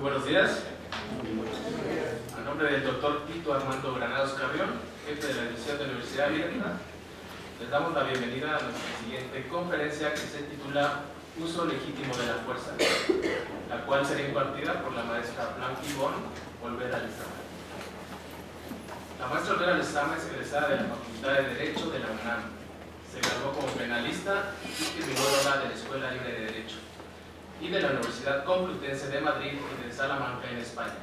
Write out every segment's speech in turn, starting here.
buenos días. A nombre del doctor Tito Armando Granados Carrión, jefe de la División de Universidad Abierta, les damos la bienvenida a nuestra siguiente conferencia, que se titula Uso legítimo de la fuerza, la cual será impartida por la maestra Blanqui Bon Olvera Lezama. La maestra Olvera Lezama es egresada de la Facultad de Derecho de la UNAM. Se graduó como penalista y criminóloga de la Escuela Libre de Derecho y de la Universidad Complutense de Madrid y de Salamanca, en España.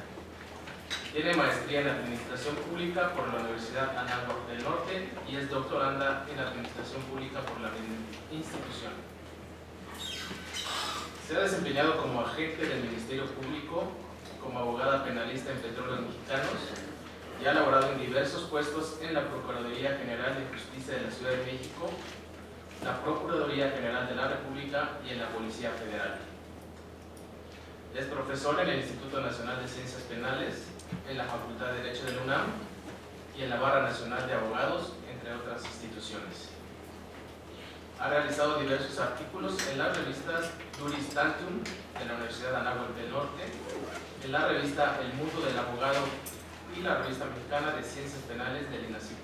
Tiene maestría en Administración Pública por la Universidad Anáhuac del Norte y es doctoranda en Administración Pública por la misma institución. Se ha desempeñado como agente del Ministerio Público, como abogada penalista en Petróleos Mexicanos y ha laborado en diversos puestos en la Procuraduría General de Justicia de la Ciudad de México, la Procuraduría General de la República y en la Policía Federal. Es profesor en el Instituto Nacional de Ciencias Penales, en la Facultad de Derecho de la UNAM y en la Barra Nacional de Abogados, entre otras instituciones. Ha realizado diversos artículos en las revistas Juris Tantum de la Universidad Anáhuac del Norte, en la revista El Mundo del Abogado y la revista mexicana de Ciencias Penales del INACIP.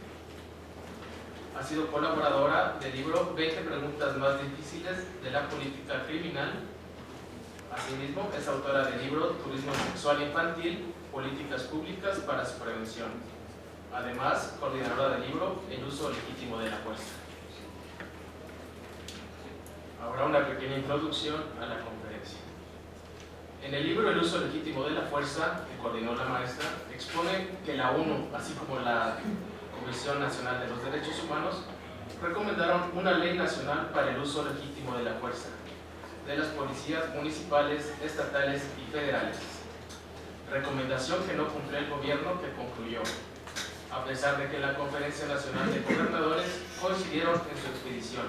Ha sido colaboradora del libro 20 preguntas más difíciles de la política criminal. Asimismo, es autora del libro Turismo Sexual Infantil, Políticas Públicas para su Prevención. Además, coordinadora del libro El Uso Legítimo de la Fuerza. Ahora una pequeña introducción a la conferencia. En el libro El Uso Legítimo de la Fuerza, que coordinó la maestra, expone que la ONU, así como la Comisión Nacional de los Derechos Humanos, recomendaron una ley nacional para el uso legítimo de la fuerza de las policías municipales, estatales y federales. Recomendación que no cumplió el gobierno, que concluyó, a pesar de que la Conferencia Nacional de Gobernadores coincidieron en su expedición.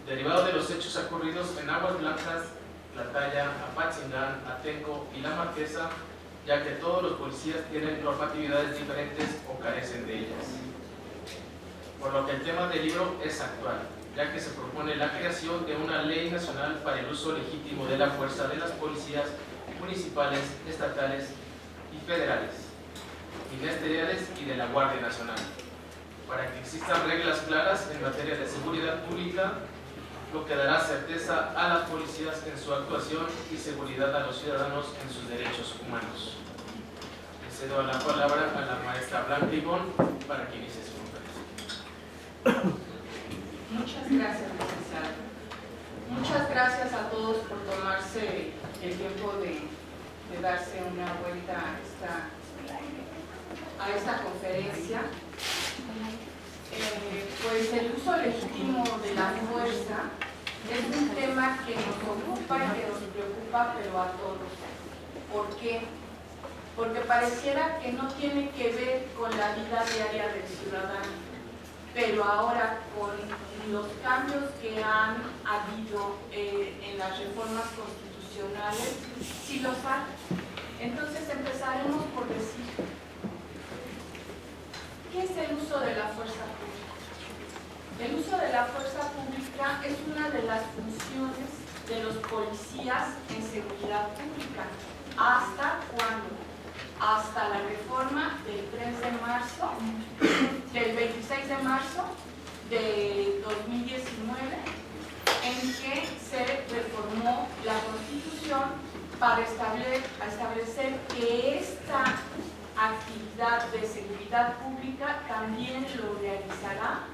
Derivado de los hechos ocurridos en Aguas Blancas, Tlatlaya, Apatzingán, Atenco y La Marquesa, ya que todos los policías tienen normatividades diferentes o carecen de ellas. Por lo que el tema del libro es actual, ya que se propone la creación de una ley nacional para el uso legítimo de la fuerza de las policías municipales, estatales y federales, ministeriales y de la Guardia Nacional, para que existan reglas claras en materia de seguridad pública, lo que dará certeza a las policías en su actuación y seguridad a los ciudadanos en sus derechos humanos. Le cedo la palabra a la maestra Blanqui Bon para que inicie su conferencia. Muchas gracias, licenciado. Muchas gracias a todos por tomarse el tiempo de darse una vuelta a esta conferencia. Pues el uso legítimo de la fuerza es un tema que nos ocupa y que nos preocupa, pero a todos. ¿Por qué? Porque pareciera que no tiene que ver con la vida diaria del ciudadano, pero ahora con los cambios que han habido en las reformas constitucionales, sí los hay. Entonces empezaremos por decir, ¿qué es el uso de la fuerza pública? El uso de la fuerza pública es una de las funciones de los policías en seguridad pública. ¿Hasta cuándo? Hasta la reforma del 3 de marzo, del 26 de marzo de 2019, en que se reformó la Constitución para establecer que esta actividad de seguridad pública también lo realizará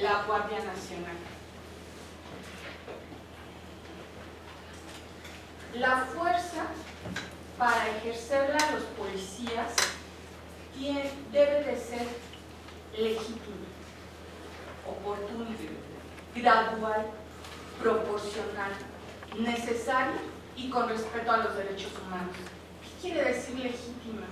la Guardia Nacional. La fuerza, para ejercerla los policías, debe de ser legítima, oportuna, gradual, proporcional, necesaria y con respeto a los derechos humanos. ¿Qué quiere decir legítima?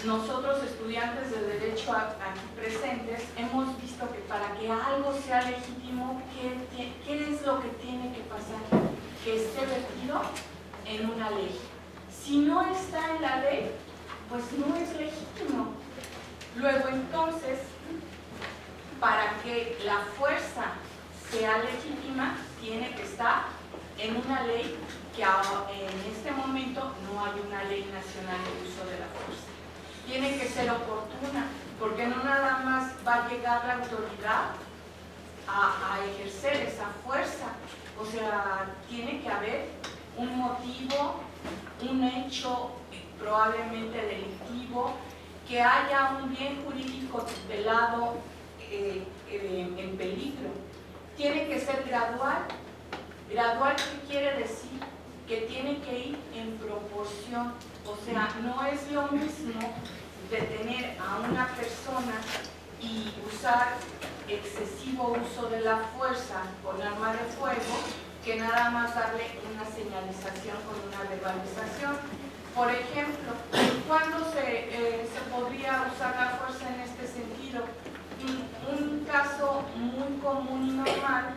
Nosotros, estudiantes de Derecho aquí presentes, hemos visto que para que algo sea legítimo, ¿qué es lo que tiene que pasar? Que esté vertido en una ley. Si no está en la ley, pues no es legítimo. Luego, entonces, para que la fuerza sea legítima, tiene que estar en una ley que en este momento no hay hay una ley nacional de uso de la fuerza. Tiene que ser oportuna, porque no nada más va a llegar la autoridad a ejercer esa fuerza. O sea, tiene que haber un motivo, un hecho probablemente delictivo, que haya un bien jurídico tutelado en peligro. Tiene que ser gradual. ¿Gradual qué quiere decir? Que tiene que ir en proporción. O sea, no es lo mismo detener a una persona y usar excesivo uso de la fuerza con arma de fuego que nada más darle una señalización con una verbalización. Por ejemplo, ¿cuándo se podría usar la fuerza en este sentido? Un caso muy común y normal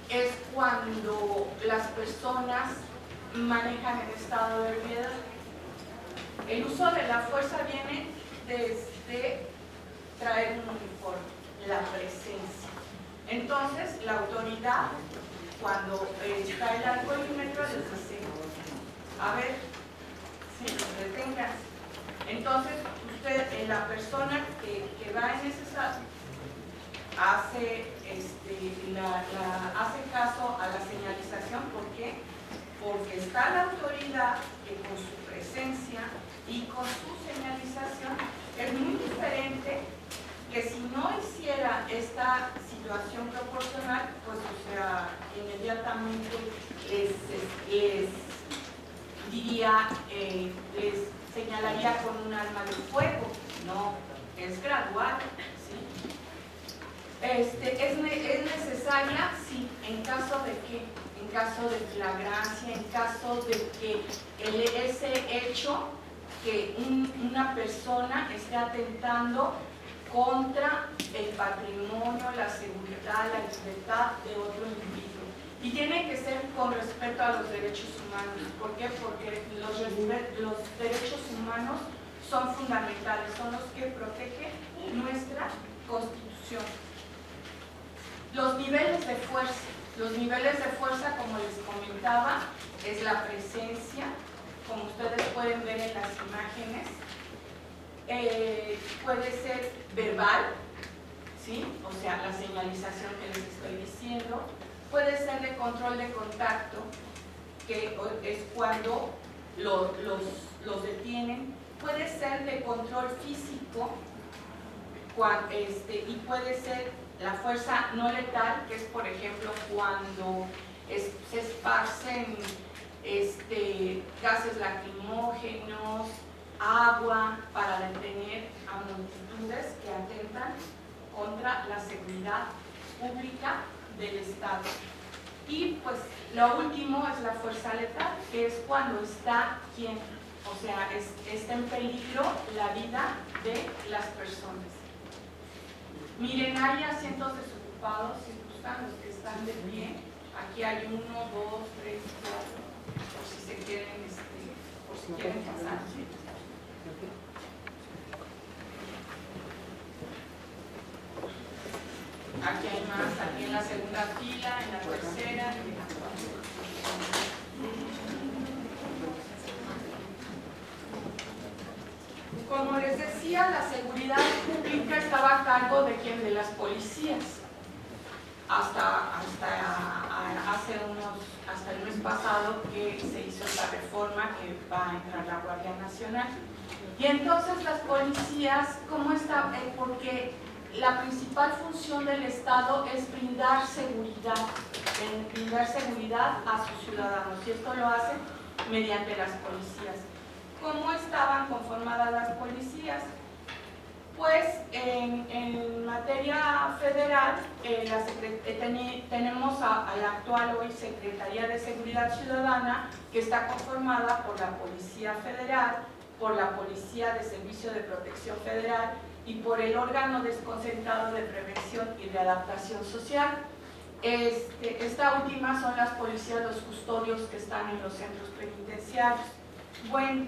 es cuando las personas manejan en estado de ebriedad. El uso de la fuerza viene desde traer un uniforme, la presencia. Entonces, la autoridad, cuando está el alcoholímetro, les dice, a ver, sí, detengan. Entonces, usted, la persona que va en ese estado, hace caso a la señalización. ¿Por qué? Porque está la autoridad que con su presencia y con su señalización es muy diferente que si no hiciera esta situación proporcional, pues o sea, inmediatamente les diría, les señalaría con un arma de fuego. No, es gradual, ¿sí? ¿Es necesaria? Sí. ¿En caso de qué? En caso de flagrancia, en caso de que ese hecho, que una persona esté atentando contra el patrimonio, la seguridad, la libertad de otro individuo. Y tiene que ser con respeto a los derechos humanos. ¿Por qué? Porque los derechos humanos son fundamentales, son los que protegen nuestra Constitución. Los niveles de fuerza. Los niveles de fuerza, como les comentaba, es la presencia, como ustedes pueden ver en las imágenes. Puede ser verbal, ¿sí? O sea, la señalización que les estoy diciendo. Puede ser de control de contacto, que es cuando los detienen. Puede ser de control físico, y puede ser la fuerza no letal, que es, por ejemplo, cuando se esparcen gases lacrimógenos, agua, para detener a multitudes que atentan contra la seguridad pública del Estado. Y pues lo último es la fuerza letal, que es cuando está o sea, está en peligro la vida de las personas. Miren, hay asientos desocupados, si gustan, los que están de pie. Aquí hay 1, 2, 3, 4, por si se quieren, por si quieren pasar. Aquí hay más, aquí en la segunda fila, en la tercera, en la cuarta. Como les decía, la seguridad pública estaba a cargo de quién, de las policías. Hasta el mes pasado que se hizo esta reforma que va a entrar la Guardia Nacional. Y entonces las policías, ¿cómo está? Porque la principal función del Estado es brindar seguridad a sus ciudadanos, y esto lo hacen mediante las policías. ¿Cómo estaban conformadas las policías? Pues en materia federal tenemos a la actual hoy Secretaría de Seguridad Ciudadana, que está conformada por la Policía Federal, por la Policía de Servicio de Protección Federal y por el órgano desconcentrado de prevención y de adaptación social. Esta última son las policías, los custodios que están en los centros penitenciarios. Bueno,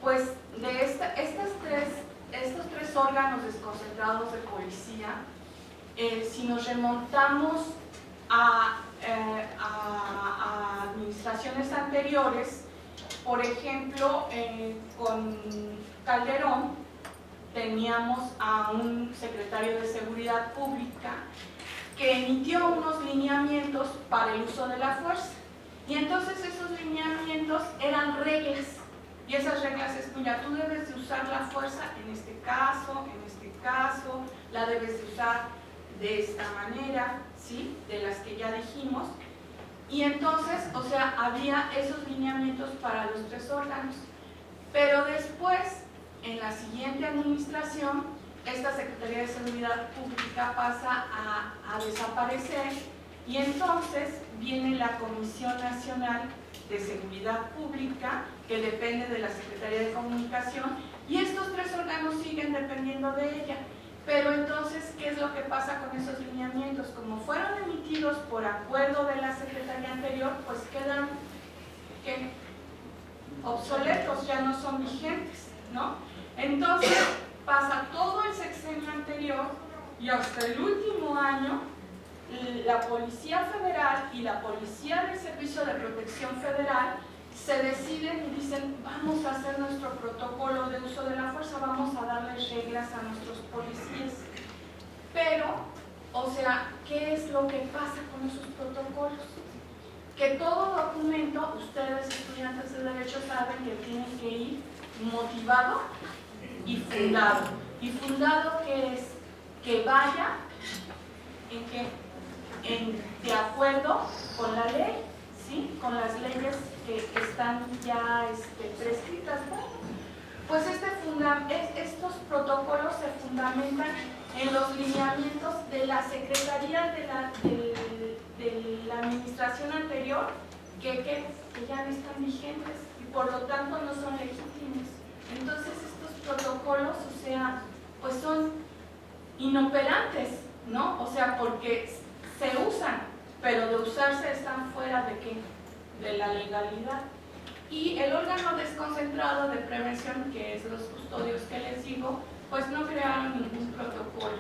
pues de estos tres órganos desconcentrados de policía, si nos remontamos a administraciones anteriores, por ejemplo, con Calderón teníamos a un secretario de Seguridad Pública que emitió unos lineamientos para el uso de la fuerza. Y entonces esos lineamientos eran reglas. Y esas reglas es, mira, tú debes de usar la fuerza en este caso, la debes de usar de esta manera, ¿sí? De las que ya dijimos. Y entonces, o sea, había esos lineamientos para los tres órganos. Pero después, en la siguiente administración, esta Secretaría de Seguridad Pública pasa a desaparecer y entonces viene la Comisión Nacional de Seguridad Pública, que depende de la Secretaría de Comunicación, y estos tres órganos siguen dependiendo de ella. Pero entonces, ¿qué es lo que pasa con esos lineamientos? Como fueron emitidos por acuerdo de la Secretaría anterior, pues quedan obsoletos, ya no son vigentes, ¿no? Entonces, pasa todo el sexenio anterior y hasta el último año, la Policía Federal y la Policía del Servicio de Protección Federal se deciden y dicen, vamos a hacer nuestro protocolo de uso de la fuerza, vamos a darles reglas a nuestros policías. Pero, o sea, ¿qué es lo que pasa con esos protocolos? Que todo documento, ustedes estudiantes de Derecho saben que tiene que ir motivado y fundado. ¿Y fundado qué es? Que vaya ¿en qué? De acuerdo con la ley, ¿sí? Con las leyes que están ya prescritas. Bueno, pues estos protocolos se fundamentan en los lineamientos de la Secretaría de la administración anterior que ya no están vigentes y por lo tanto no son legítimos. Entonces estos protocolos, o sea, pues son inoperantes, ¿no? O sea, porque se usan, pero de usarse están fuera de ¿qué? De la legalidad. Y el órgano desconcentrado de prevención, que es los custodios que les digo, pues no crearon ningún protocolo.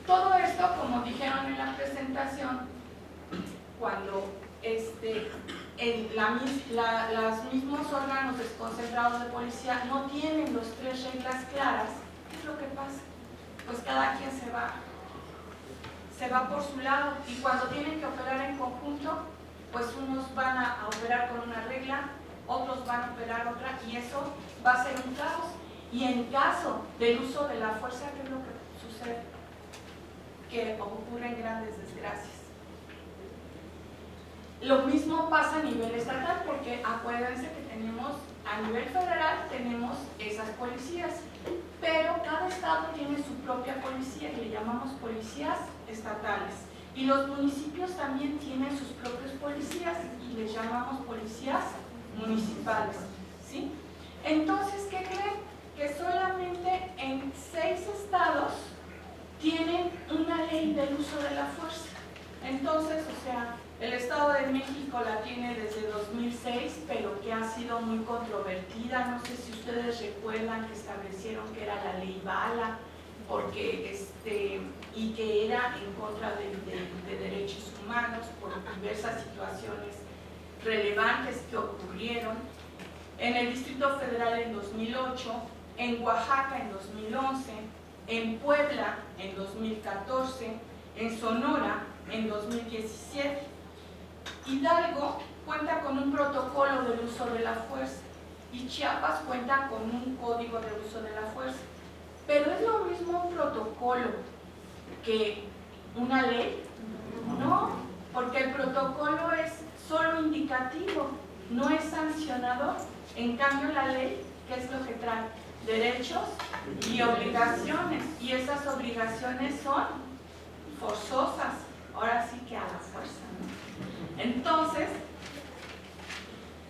Todo esto, como dijeron en la presentación, cuando los mismos órganos desconcentrados de policía no tienen las tres reglas claras, ¿qué es lo que pasa? Pues cada quien se va por su lado, y cuando tienen que operar en conjunto, pues unos van a operar con una regla, otros van a operar otra, y eso va a ser un caos. Y en caso del uso de la fuerza, ¿qué es lo que sucede? Que ocurren grandes desgracias. Lo mismo pasa a nivel estatal, porque acuérdense que tenemos, a nivel federal tenemos esas policías, pero cada estado tiene su propia policía, que le llamamos policías estatales, y los municipios también tienen sus propios policías y les llamamos policías municipales, ¿sí? Entonces, ¿qué creen? Que solamente en 6 estados tienen una ley del uso de la fuerza. Entonces, o sea, el Estado de México la tiene desde 2006, pero que ha sido muy controvertida. No sé si ustedes recuerdan que establecieron que era la ley Bala, porque y que era en contra de derechos humanos por diversas situaciones relevantes que ocurrieron. En el Distrito Federal en 2008, en Oaxaca en 2011, en Puebla en 2014, en Sonora en 2017. Hidalgo cuenta con un protocolo del uso de la fuerza y Chiapas cuenta con un código de uso de la fuerza. Pero ¿es lo mismo un protocolo que una ley? No, porque el protocolo es solo indicativo, no es sancionador. En cambio la ley, ¿qué es lo que trae? Derechos y obligaciones, y esas obligaciones son forzosas, ahora sí que a la fuerza, ¿no? Entonces,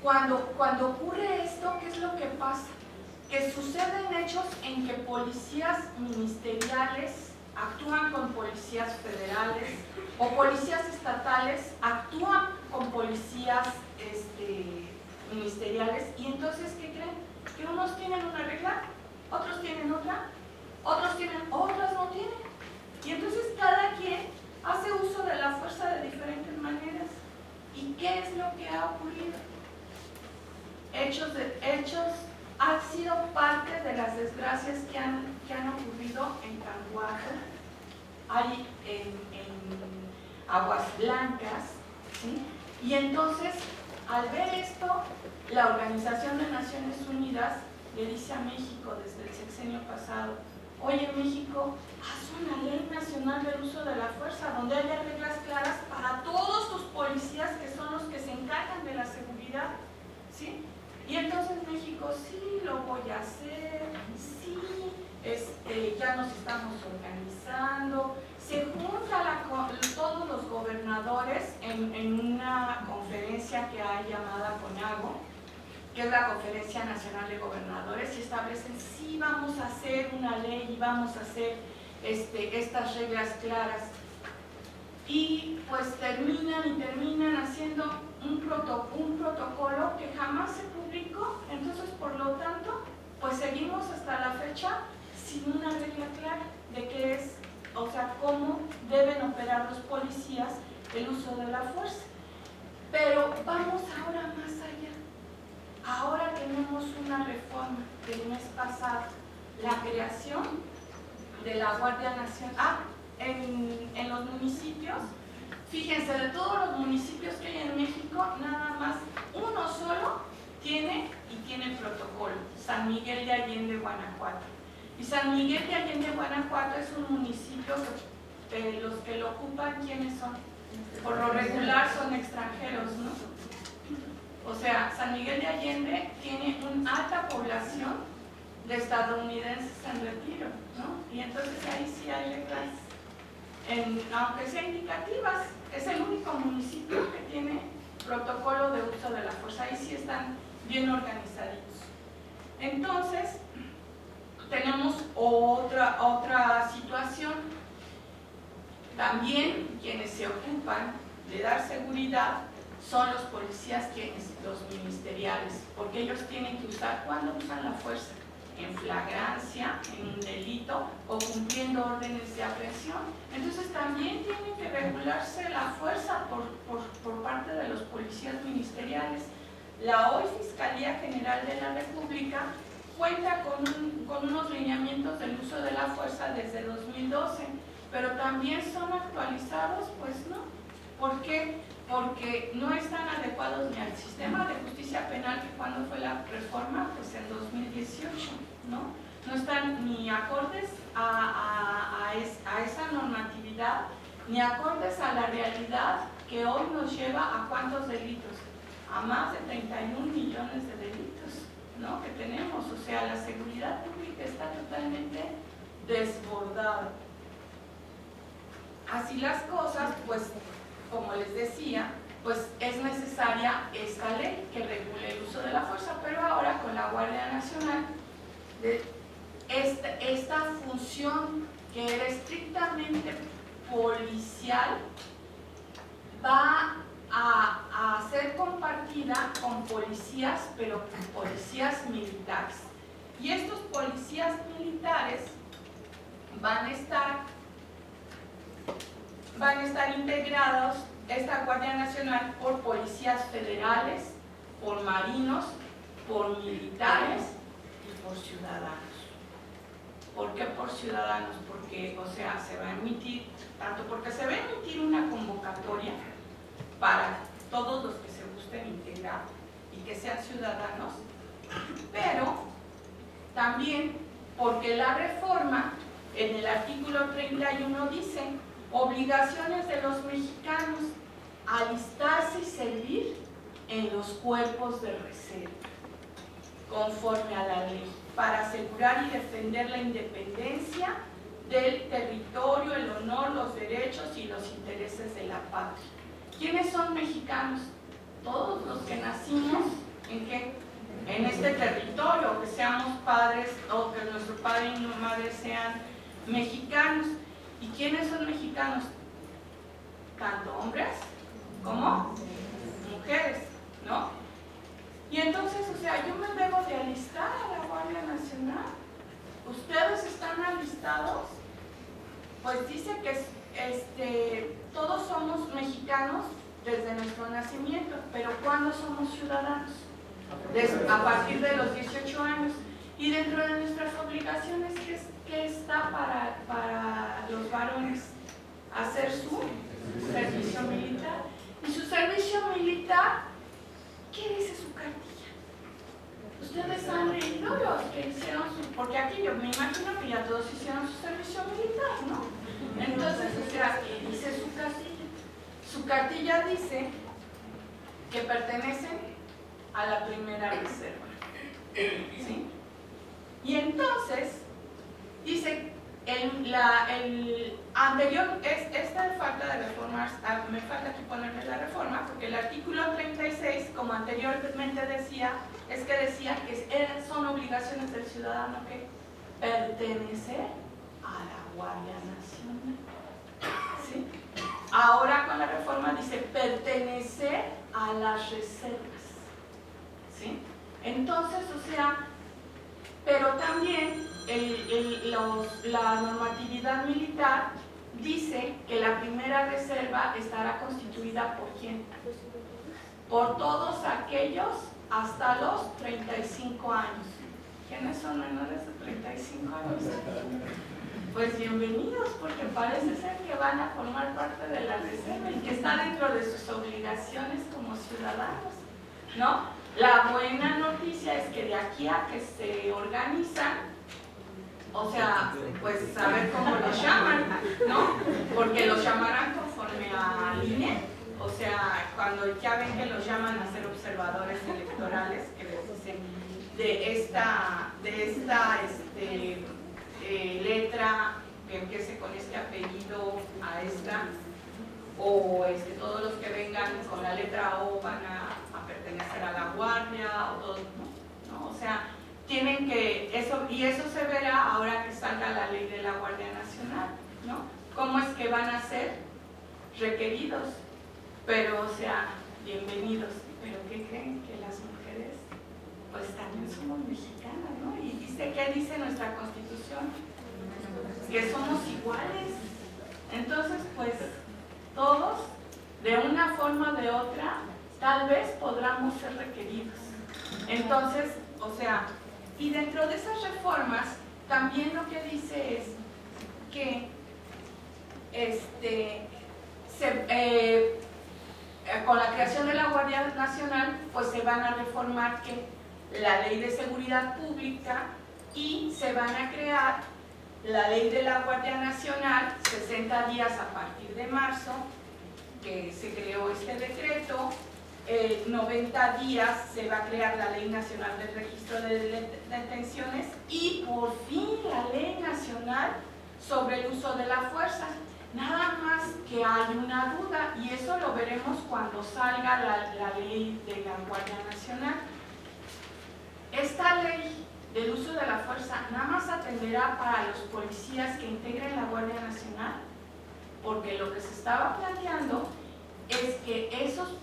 cuando ocurre esto, ¿qué es lo que pasa? Que suceden hechos en que policías ministeriales actúan con policías federales o policías estatales actúan con policías ministeriales, y entonces, ¿qué creen? Que unos tienen una regla, otros tienen otra, otros tienen, otras no tienen, y entonces cada quien hace uso de la fuerza de diferentes maneras. ¿Y qué es lo que ha ocurrido? han sido parte de las desgracias que han ocurrido en Campeche, hay en Aguas Blancas, ¿sí? Y entonces, al ver esto, la Organización de Naciones Unidas le dice a México desde el sexenio pasado: oye, México, haz una ley nacional del uso de la fuerza donde haya reglas claras para todos tus policías que son los que se encargan de la seguridad, ¿sí? Y entonces México: sí, lo voy a hacer, sí, ya nos estamos organizando. Se junta todos los gobernadores en una conferencia que hay llamada CONAGO, que es la Conferencia Nacional de Gobernadores, y establecen: sí, vamos a hacer una ley y vamos a hacer estas reglas claras. Y pues terminan haciendo un protocolo que jamás se publicó. Entonces, por lo tanto, pues seguimos hasta la fecha sin una regla clara de qué es, o sea, cómo deben operar los policías el uso de la fuerza. Pero vamos ahora más allá. Ahora tenemos una reforma del mes pasado, la creación de la Guardia Nacional. En los municipios, fíjense, de todos los municipios que hay en México, nada más uno solo tiene protocolo: San Miguel de Allende, Guanajuato. Y San Miguel de Allende, Guanajuato es un municipio que los que lo ocupan, ¿quiénes son? Por lo regular son extranjeros, ¿no? O sea, San Miguel de Allende tiene una alta población de estadounidenses en retiro, ¿no? Y entonces ahí sí hay reglas, aunque sean indicativas. Es el único municipio que tiene protocolo de uso de la fuerza. Ahí sí están bien organizaditos. Entonces, tenemos otra situación. También quienes se ocupan de dar seguridad son los policías, los ministeriales, porque ellos tienen que usar, ¿cuándo usan la fuerza? En flagrancia, en un delito o cumpliendo órdenes de aprehensión. Entonces también tiene que regularse la fuerza por parte de los policías ministeriales. La hoy Fiscalía General de la República cuenta con unos lineamientos del uso de la fuerza desde 2012, pero también son actualizados, pues no. ¿Por qué? Porque no están adecuados ni al sistema de justicia penal, que cuando fue la reforma, pues en 2018, ¿no? No están ni acordes a esa normatividad, ni acordes a la realidad que hoy nos lleva a ¿cuántos delitos? A más de 31 millones de delitos, ¿no? Que tenemos. O sea, la seguridad pública está totalmente desbordada. Así las cosas, pues, como les decía, pues es necesaria esta ley que regule el uso de la fuerza, pero ahora con la Guardia Nacional, esta función que era estrictamente policial va a ser compartida con policías, pero con policías militares. Y estos policías militares van a estar integrados, esta Guardia Nacional, por policías federales, por marinos, por militares y por ciudadanos. ¿Por qué por ciudadanos? Porque, o sea, se va a emitir, tanto porque se va a emitir una convocatoria para todos los que se gusten integrar y que sean ciudadanos, pero también porque la reforma en el artículo 31 dice: obligaciones de los mexicanos, alistarse y servir en los cuerpos de reserva, conforme a la ley, para asegurar y defender la independencia del territorio, el honor, los derechos y los intereses de la patria. ¿Quiénes son mexicanos? Todos los que nacimos ¿en qué? En este territorio, que seamos padres o que nuestro padre y nuestra madre sean mexicanos. ¿Y quiénes son mexicanos? Tanto hombres como mujeres, ¿no? Y entonces, o sea, yo me debo de alistar a la Guardia Nacional. ¿Ustedes están alistados? Pues dice que todos somos mexicanos desde nuestro nacimiento, pero ¿cuándo somos ciudadanos? a partir de los 18 años. Y dentro de nuestras obligaciones, ¿qué está para los varones? Hacer su servicio militar. Y su servicio militar, ¿qué dice su cartilla? Ustedes han leído los que hicieron su... Porque aquí yo me imagino que ya todos hicieron su servicio militar, ¿no? Entonces, o sea, ¿qué dice su cartilla? Su cartilla dice que pertenecen a la primera reserva. ¿Sí? Y entonces, dice, el anterior, esta falta de reformar, me falta aquí ponerle la reforma, porque el artículo 36, como anteriormente decía, es que decía que son obligaciones del ciudadano que pertenecer a la Guardia Nacional. ¿Sí? Ahora con la reforma dice pertenecer a las reservas. ¿Sí? Entonces, o sea, pero también la normatividad militar dice que la primera reserva estará constituida ¿por quién? Por todos aquellos hasta los 35 años. ¿Quiénes son menores de 35 años? Pues bienvenidos, porque parece ser que van a formar parte de la reserva y que está dentro de sus obligaciones como ciudadanos, ¿no? La buena noticia es que de aquí a que se organizan, o sea, pues saber cómo los llaman, ¿no? Porque los llamarán conforme al INE, o sea, cuando ya ven que los llaman a ser observadores electorales, que les dicen de esta letra que empiece con este apellido a esta, o todos los que vengan con la letra O van a pertenecer a la guardia, o todos, ¿no? O sea, tienen que, y eso se verá ahora que salga la ley de la Guardia Nacional, ¿no? ¿Cómo es que van a ser requeridos? Pero, o sea, bienvenidos. ¿Pero qué creen? Que las mujeres, pues también somos mexicanas, ¿no? Y dice, ¿qué dice nuestra Constitución? Que somos iguales. Entonces, pues, todos, de una forma o de otra, tal vez podamos ser requeridos. Entonces, o sea, y dentro de esas reformas, también lo que dice es que con la creación de la Guardia Nacional, pues se van a reformar que la Ley de Seguridad Pública y se van a crear la Ley de la Guardia Nacional, 60 días a partir de marzo, que se creó este decreto, 90 días se va a crear la Ley Nacional del Registro de Detenciones y por fin la Ley Nacional sobre el uso de la fuerza. Nada más que hay una duda y eso lo veremos cuando salga la ley de la Guardia Nacional. Esta ley del uso de la fuerza nada más atenderá para los policías que integren la Guardia Nacional, porque lo que se estaba planteando es que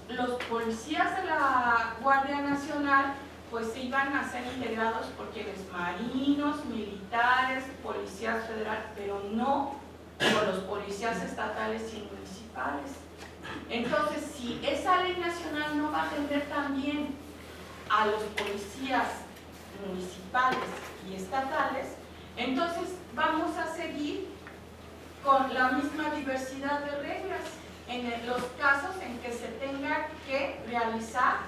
los policías de la Guardia Nacional pues iban a ser integrados por quienes marinos, militares, policías federales, pero no por los policías estatales y municipales. Entonces, si esa ley nacional no va a atender también a los policías municipales y estatales, entonces vamos a seguir con la misma diversidad de reglas en los casos en que se tenga que realizar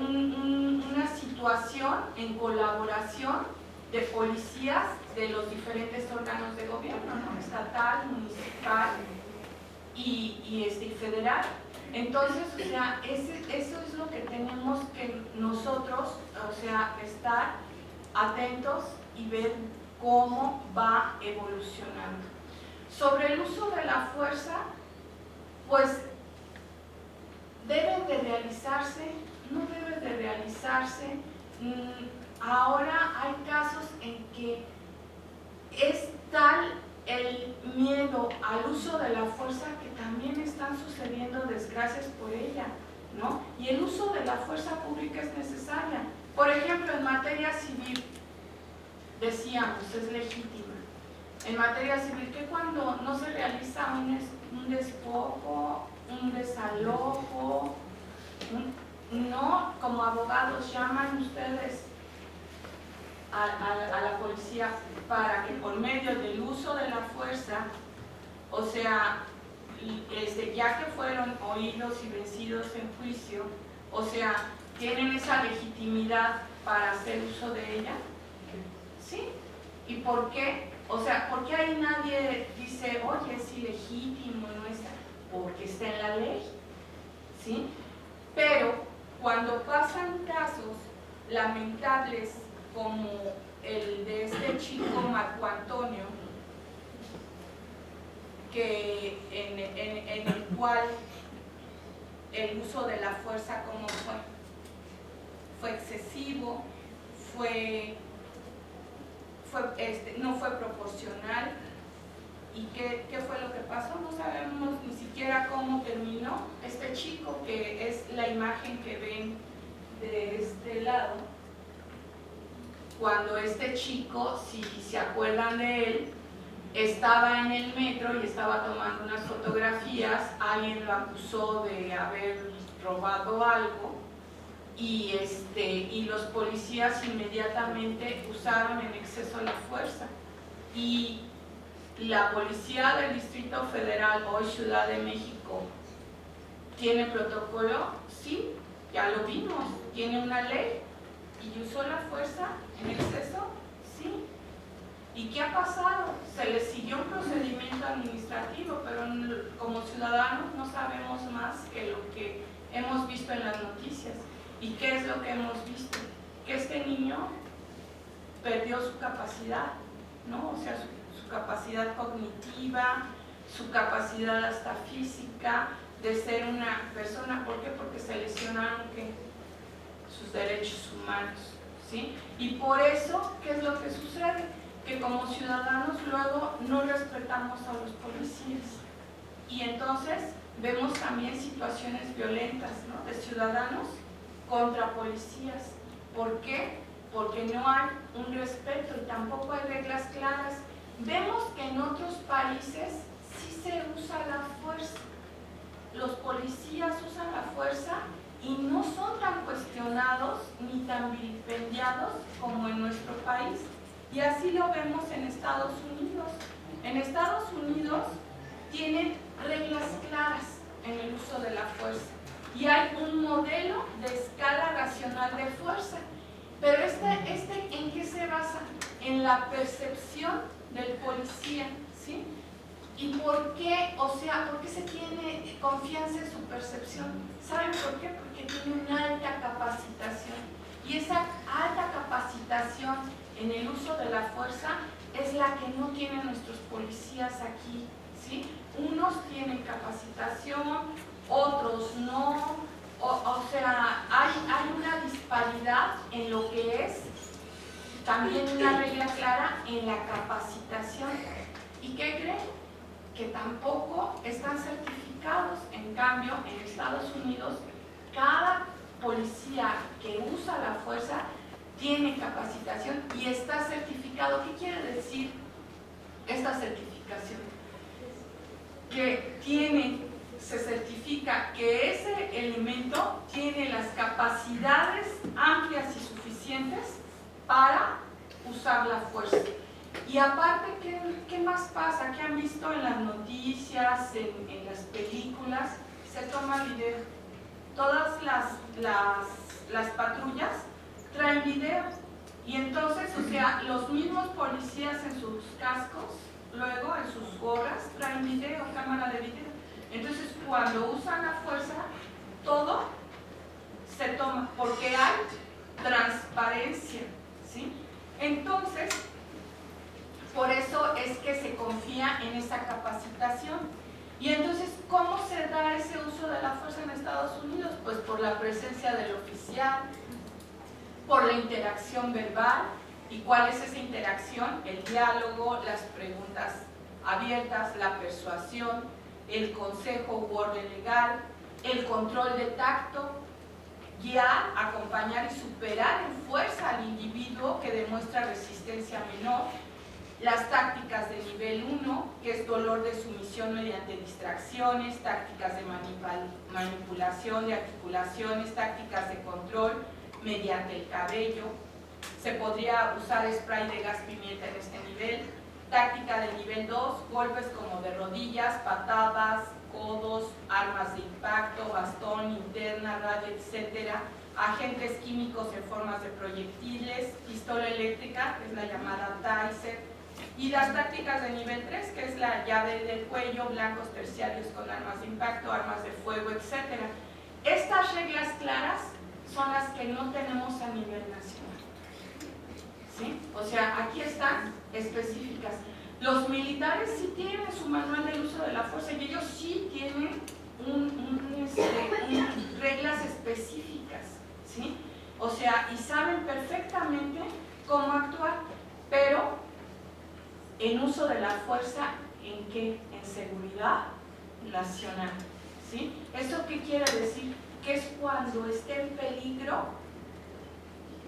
una situación en colaboración de policías de los diferentes órganos de gobierno, ¿no? Estatal, municipal y federal. Entonces, o sea, eso es lo que tenemos que nosotros, o sea, estar atentos y ver cómo va evolucionando. Sobre el uso de la fuerza, pues deben de realizarse, no deben de realizarse. Ahora hay casos en que es tal el miedo al uso de la fuerza que también están sucediendo desgracias por ella, ¿no? Y el uso de la fuerza pública es necesaria. Por ejemplo, en materia civil, decíamos, es legítima. En materia civil, que cuando no se realiza un despojo, un desalojo, no, como abogados, llaman ustedes a la policía para que por medio del uso de la fuerza, o sea, ya que fueron oídos y vencidos en juicio, o sea, tienen esa legitimidad para hacer uso de ella? ¿Sí? ¿Y por qué? O sea, ¿por qué ahí nadie dice, oye, es ilegítimo, no está? Porque está en la ley, ¿sí? Pero cuando pasan casos lamentables como el de este chico Marco Antonio, que en el cual el uso de la fuerza como fue excesivo, no fue proporcional. ¿Y qué fue lo que pasó? No sabemos ni siquiera cómo terminó este chico, que es la imagen que ven de este lado. Cuando este chico, si se acuerdan de él, estaba en el metro y estaba tomando unas fotografías, alguien lo acusó de haber robado algo y los policías inmediatamente usaron en exceso la fuerza. Y la policía del Distrito Federal, hoy Ciudad de México, ¿tiene protocolo? Sí, ya lo vimos, tiene una ley y usó la fuerza en exceso, sí. ¿Y qué ha pasado? Se le siguió un procedimiento administrativo, pero como ciudadanos no sabemos más que lo que hemos visto en las noticias. ¿Y qué es lo que hemos visto? Que este niño perdió su capacidad, ¿no? O sea, su capacidad cognitiva, su capacidad hasta física de ser una persona. ¿Por qué? Porque se lesionaron sus derechos humanos, ¿sí? Y por eso, ¿qué es lo que sucede? Que como ciudadanos luego no respetamos a los policías y entonces vemos también situaciones violentas, ¿no? De ciudadanos contra policías. ¿Por qué? Porque no hay un respeto y tampoco hay reglas claras. Vemos que en otros países sí se usa la fuerza. Los policías usan la fuerza y no son tan cuestionados ni tan vilipendiados como en nuestro país. Y así lo vemos en Estados Unidos. En Estados Unidos tienen reglas claras en el uso de la fuerza. Y hay un modelo de escala racional de fuerza. Pero ¿en qué se basa? En la percepción del policía, ¿sí? ¿Y por qué? O sea, ¿por qué se tiene confianza en su percepción? ¿Saben por qué? Porque tiene una alta capacitación. Y esa alta capacitación en el uso de la fuerza es la que no tienen nuestros policías aquí, ¿sí? Unos tienen capacitación, otros no. O sea, hay una disparidad en lo que es también una regla clara en la capacitación. ¿Y qué creen? Que tampoco están certificados. En cambio, en Estados Unidos, cada policía que usa la fuerza tiene capacitación y está certificado. ¿Qué quiere decir esta certificación? Que se certifica que ese elemento tiene las capacidades amplias y suficientes para usar la fuerza. Y aparte, ¿qué más pasa? ¿Qué han visto en las noticias, en las películas? Se toma video. Todas las patrullas traen video. Y entonces, o sea, los mismos policías en sus cascos, luego en sus gorras, traen video, cámara de video. Entonces, cuando usan la fuerza, todo se toma, porque hay transparencia, ¿sí? Entonces, por eso es que se confía en esa capacitación. Y entonces, ¿cómo se da ese uso de la fuerza en Estados Unidos? Pues por la presencia del oficial, por la interacción verbal. ¿Y cuál es esa interacción? El diálogo, las preguntas abiertas, la persuasión, el consejo u orden legal, el control de tacto, guiar, acompañar y superar en fuerza al individuo que demuestra resistencia menor, las tácticas de nivel 1, que es dolor de sumisión mediante distracciones, tácticas de manipulación de articulaciones, tácticas de control mediante el cabello. Se podría usar spray de gas pimienta en este nivel. Táctica de nivel 2, golpes como de rodillas, patadas, codos, armas de impacto, bastón, linterna, radio, etc. Agentes químicos en formas de proyectiles, pistola eléctrica, que es la llamada taser, y las tácticas de nivel 3, que es la llave del cuello, blancos terciarios con armas de impacto, armas de fuego, etc. Estas reglas claras son las que no tenemos a nivel nacional. ¿Sí? O sea, aquí están específicas. Los militares sí tienen su manual del uso de la fuerza y ellos sí tienen reglas específicas, ¿sí? O sea, y saben perfectamente cómo actuar, pero en uso de la fuerza, ¿en qué? En seguridad nacional, ¿sí? ¿Eso qué quiere decir? Que es cuando esté en peligro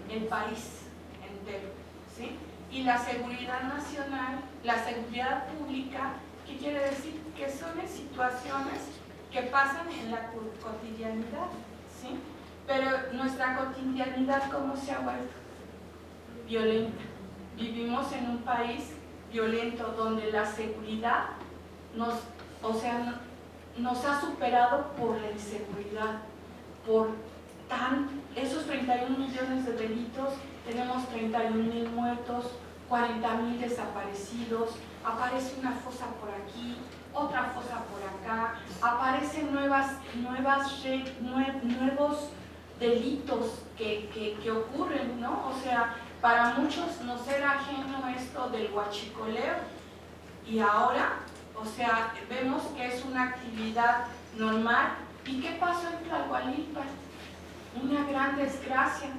el país entero, ¿sí? Y la seguridad nacional, la seguridad pública, ¿qué quiere decir? Que son en situaciones que pasan en la cotidianidad, ¿sí? Pero nuestra cotidianidad, ¿cómo se ha vuelto? Violenta. Vivimos en un país violento donde la seguridad nos ha superado por la inseguridad, por esos 31 millones de delitos, tenemos 31,000 muertos, 40,000 desaparecidos, aparece una fosa por aquí, otra fosa por acá, aparecen nuevos delitos que ocurren, ¿no? O sea, para muchos nos era ajeno esto del huachicoleo y ahora, o sea, vemos que es una actividad normal. ¿Y qué pasó en Tlahualilpan? Una gran desgracia.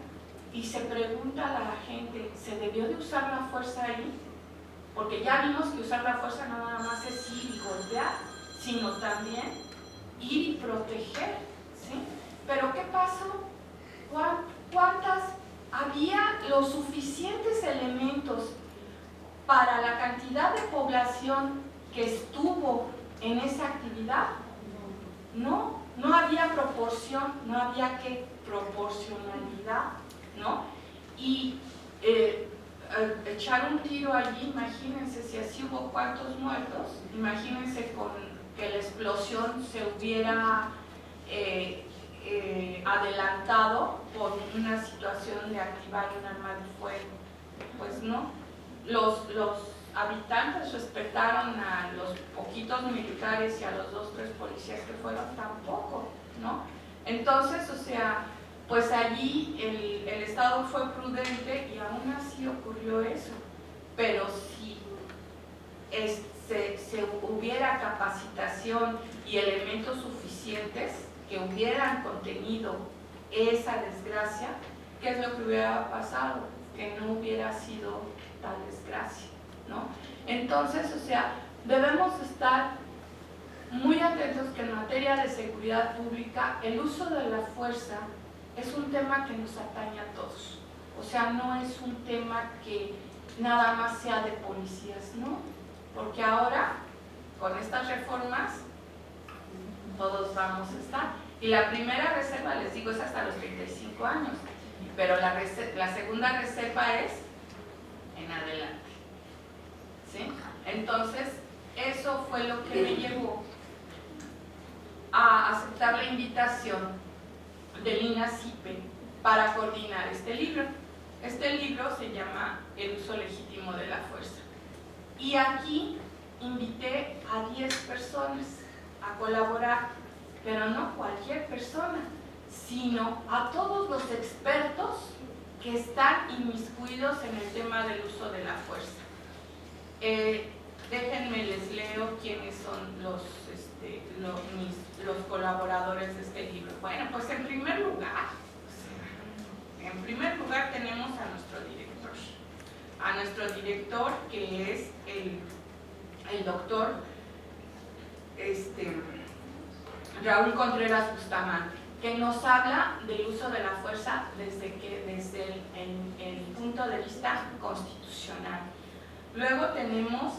Y se pregunta a la gente, ¿se debió de usar la fuerza ahí? Porque ya vimos que usar la fuerza no nada más es ir y golpear, sino también ir y proteger, ¿sí? Pero ¿qué pasó? ¿Había los suficientes elementos para la cantidad de población que estuvo en esa actividad? No, no había proporción, no había proporcionalidad, ¿no? Y echar un tiro allí, imagínense si así hubo cuántos muertos, imagínense con que la explosión se hubiera adelantado por una situación de activar un arma de fuego. Pues no, los habitantes respetaron a los poquitos militares y a los 2 o 3 policías que fueron tampoco, ¿no? Entonces, o sea, pues allí el Estado fue prudente y aún así ocurrió eso. Pero si se hubiera capacitación y elementos suficientes que hubieran contenido esa desgracia, ¿qué es lo que hubiera pasado? Que no hubiera sido tal desgracia, ¿no? Entonces, o sea, debemos estar muy atentos que en materia de seguridad pública el uso de la fuerza es un tema que nos atañe a todos. O sea, no es un tema que nada más sea de policías, ¿no? Porque ahora, con estas reformas, todos vamos a estar. Y la primera reserva, les digo, es hasta los 35 años. Pero la segunda reserva es en adelante, ¿sí? Entonces, eso fue lo que me llevó a aceptar la invitación del INACIPE para coordinar este libro. Este libro se llama El uso legítimo de la fuerza. Y aquí invité a 10 personas a colaborar, pero no cualquier persona, sino a todos los expertos que están inmiscuidos en el tema del uso de la fuerza. Déjenme les leo quiénes son los colaboradores de este libro. Bueno, pues en primer lugar tenemos a nuestro director, que es el doctor Raúl Contreras Bustamante, que nos habla del uso de la fuerza desde el punto de vista constitucional. Luego tenemos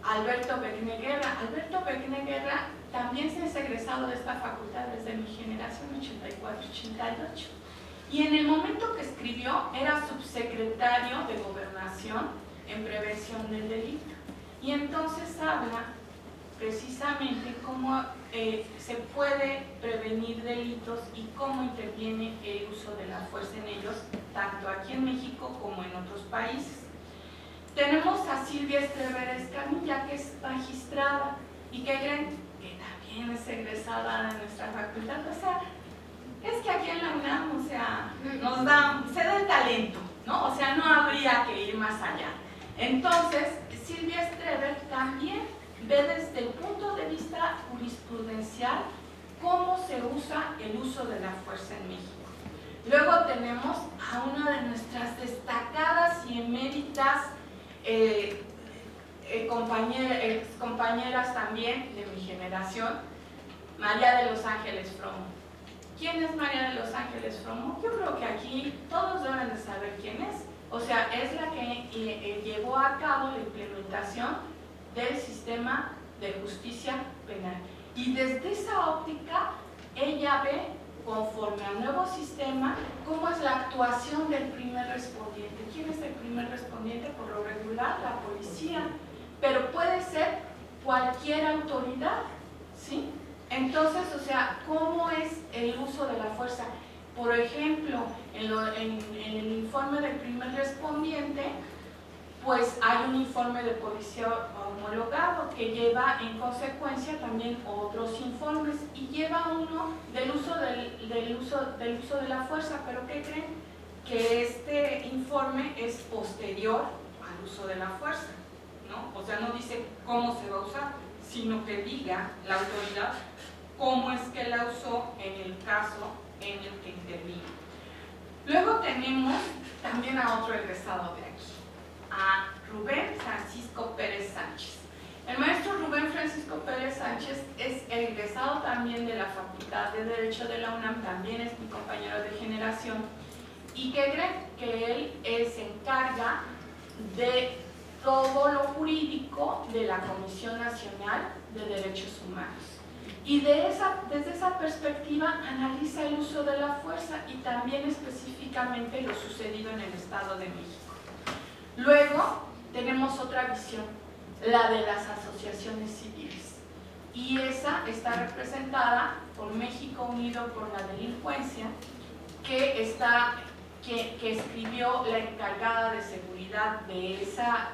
a Alberto Beckner-Guerra. Alberto Beckner-Guerra también es egresado de esta facultad desde mi generación, 84-88. Y en el momento que escribió era subsecretario de Gobernación en Prevención del Delito. Y entonces habla precisamente cómo se puede prevenir delitos y cómo interviene el uso de la fuerza en ellos, tanto aquí en México como en otros países. Tenemos a Silvia Estrever Escamilla, que es magistrada, y que también es egresada de nuestra facultad. O sea, es que aquí en la UNAM, o sea, se da el talento, ¿no? O sea, no habría que ir más allá. Entonces, Silvia Estrever también ve desde el punto de vista jurisprudencial cómo se usa el uso de la fuerza en México. Luego tenemos a una de nuestras destacadas y eméritas compañeras también de mi generación, María de los Ángeles Fromo. ¿Quién es María de los Ángeles Fromo? Yo creo que aquí todos deben de saber quién es. O sea, es la que llevó a cabo la implementación del sistema de justicia penal. Y desde esa óptica, ella ve, conforme al nuevo sistema, cómo es la actuación del primer respondiente. ¿Quién es el primer respondiente? Por lo regular, la policía, pero puede ser cualquier autoridad, ¿sí? Entonces, o sea, ¿cómo es el uso de la fuerza? Por ejemplo, en el informe del primer respondiente, pues hay un informe de policía homologado que lleva en consecuencia también otros informes y lleva uno del uso de la fuerza, pero ¿qué creen? Que este informe es posterior al uso de la fuerza, ¿no? O sea, no dice cómo se va a usar, sino que diga la autoridad cómo es que la usó en el caso en el que intervino. Luego tenemos también a otro egresado de aquí, a Rubén Francisco Pérez Sánchez. El maestro Rubén Francisco Pérez Sánchez es egresado también de la Facultad de Derecho de la UNAM, también es mi compañero de generación, y que creen que él se encarga de todo lo jurídico de la Comisión Nacional de Derechos Humanos. Y desde esa perspectiva analiza el uso de la fuerza y también específicamente lo sucedido en el Estado de México. Luego tenemos otra visión, la de las asociaciones civiles. Y esa está representada por México Unido por la Delincuencia, que escribió la encargada de seguridad de esa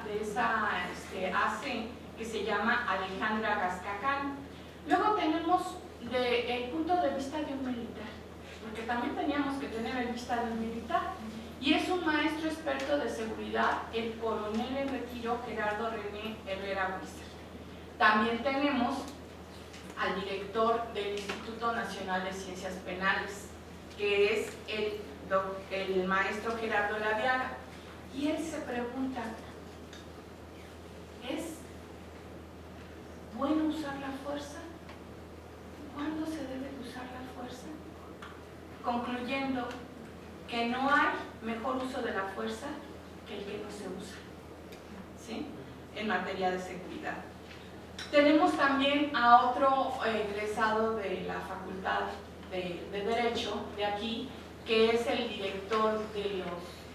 AC, que se llama Alejandra Gascacán. Luego tenemos el punto de vista de un militar, porque también teníamos que tener el vista de un militar, y es un maestro experto de seguridad, el coronel en retiro Gerardo René Herrera Huizar. También tenemos al director del Instituto Nacional de Ciencias Penales, que es el maestro Gerardo Laviaga, y él se pregunta, ¿es bueno usar la fuerza? ¿Cuándo se debe usar la fuerza? Concluyendo que no hay mejor uso de la fuerza que el que no se usa, ¿sí? En materia de seguridad. Tenemos también a otro egresado de la Facultad de Derecho de aquí, que es el director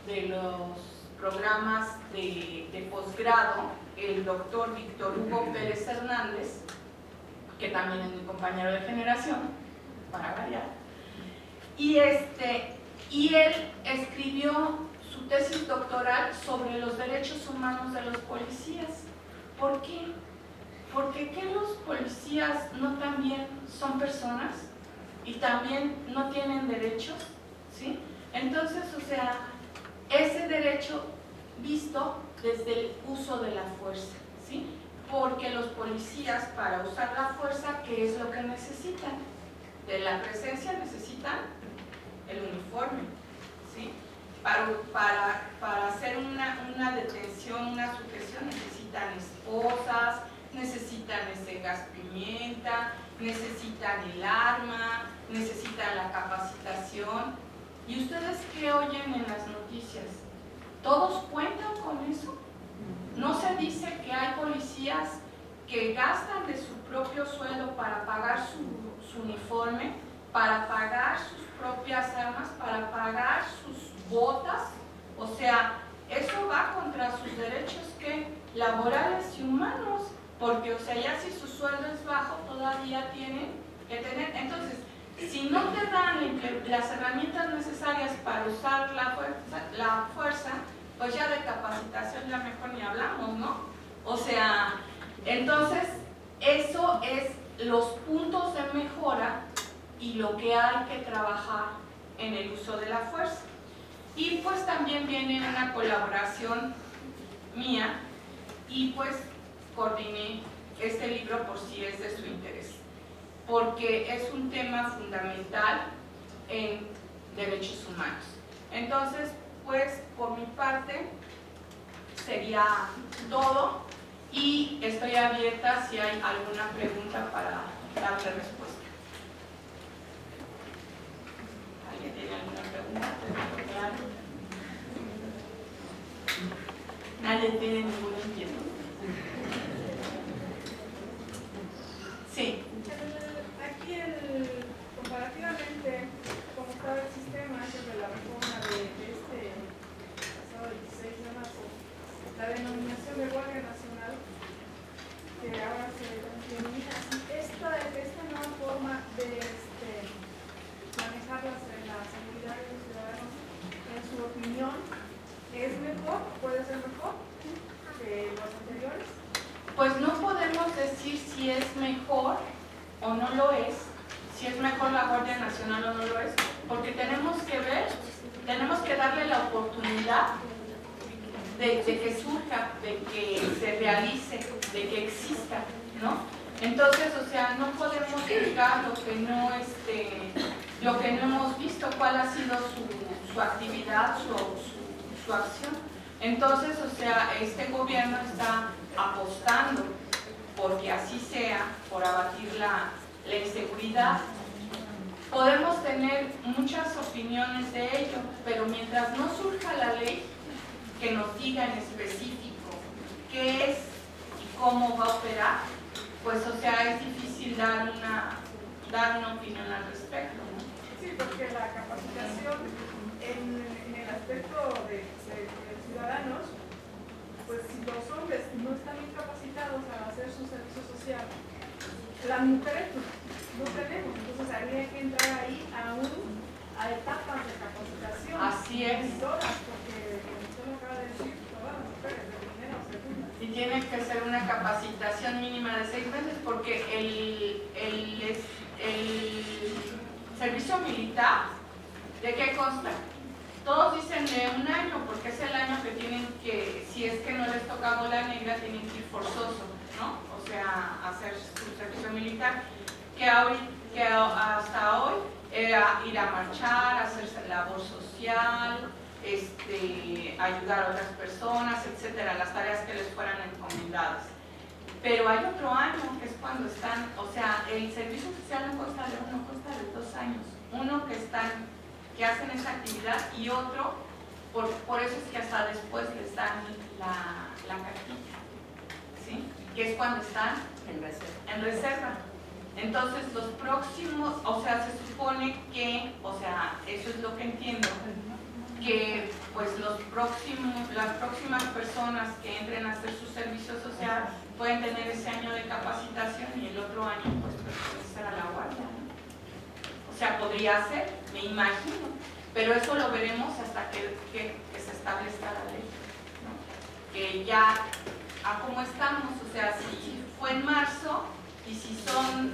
de los programas de posgrado, el doctor Víctor Hugo Pérez Hernández, que también es mi compañero de generación, para variar, y él escribió su tesis doctoral sobre los derechos humanos de los policías. ¿Por qué? Porque ¿qué los policías no también son personas y también no tienen derechos? ¿Sí? Entonces, o sea, ese derecho visto desde el uso de la fuerza, ¿sí? Porque los policías, para usar la fuerza, ¿qué es lo que necesitan? De la presencia necesitan el uniforme, ¿sí? Para hacer una detención, una sujeción, necesitan esposas, necesitan ese gas pimienta, necesitan el arma, necesitan la capacitación. ¿Y ustedes qué oyen en las noticias? ¿Todos cuentan con eso? no se dice que hay policías que gastan de su propio sueldo para pagar su uniforme, para pagar sus propias armas, para pagar sus botas? O sea, eso va contra sus derechos laborales y humanos, porque, o sea, ya si su sueldo es bajo, todavía tienen que tener. Entonces, si no te dan las herramientas necesarias para usar la fuerza, pues ya de capacitación ya mejor ni hablamos, ¿no? O sea, entonces, eso es los puntos de mejora y lo que hay que trabajar en el uso de la fuerza. Y pues también viene una colaboración mía y pues coordiné este libro por si es de su interés, porque es un tema fundamental en derechos humanos. Entonces, pues por mi parte sería todo y estoy abierta si hay alguna pregunta para darle respuesta. ¿Alguien tiene alguna pregunta? ¿Claro? ¿Nadie tiene ninguna inquietud? Sí. Aquí comparativamente, como estaba el sistema sobre la reforma de este pasado 16 de marzo, la denominación de Guardia Nacional, que ahora se denomina así, esta nueva forma de manejar la seguridad de los ciudadanos, en su opinión, ¿es mejor? ¿Puede ser mejor que los anteriores? Pues no podemos decir si es mejor o no lo es, si es mejor la Guardia Nacional o no lo es, porque tenemos que ver, tenemos que darle la oportunidad de que surja, de que se realice, de que exista, ¿no? Entonces, o sea, no podemos juzgar lo que no hemos visto, cuál ha sido su actividad, su acción. Entonces, o sea, este gobierno está apostando porque así sea, por abatir la inseguridad. Podemos tener muchas opiniones de ello, pero mientras no surja la ley que nos diga en específico qué es y cómo va a operar, pues, o sea, es difícil dar una opinión al respecto, ¿no? Sí, porque la capacitación en el aspecto de ciudadanos, pues si los hombres no están incapacitados a hacer su servicio social, las mujeres pues, no tenemos, entonces habría que entrar ahí a etapas de capacitación. Así es. Y todas, porque como usted lo acaba de decir, todas las mujeres, de primera o segunda. Y tiene que ser una capacitación mínima de 6 meses, porque el servicio militar, ¿de qué consta? Todos dicen de 1 año, porque es el año que tienen que, si es que no les toca bola negra, tienen que ir forzoso, ¿no? O sea, hacer su servicio militar, que hasta hoy era ir a marchar, hacer labor social, ayudar a otras personas, etcétera, las tareas que les fueran encomendadas. Pero hay otro año que es cuando están, o sea, el servicio social no consta de 1, consta de 2 años. Uno que hacen esa actividad y otro, por eso es que hasta después les dan la cartilla, ¿sí? Que es cuando están en reserva. Entonces los próximos, o sea, se supone que, o sea, eso es lo que entiendo, que pues las próximas personas que entren a hacer su servicio social pueden tener ese año de capacitación y el otro año pues pertenecer a la guardia, ¿no? O sea, podría ser, me imagino, pero eso lo veremos hasta que se establezca la ley, ¿no? Que ya, a cómo estamos, o sea, si fue en marzo y si son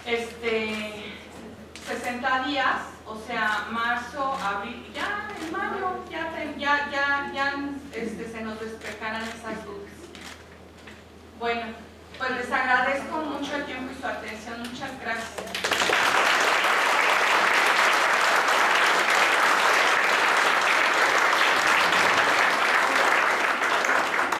60 días, o sea, marzo, abril, ya en mayo, ya se nos despejarán esas dudas. Bueno.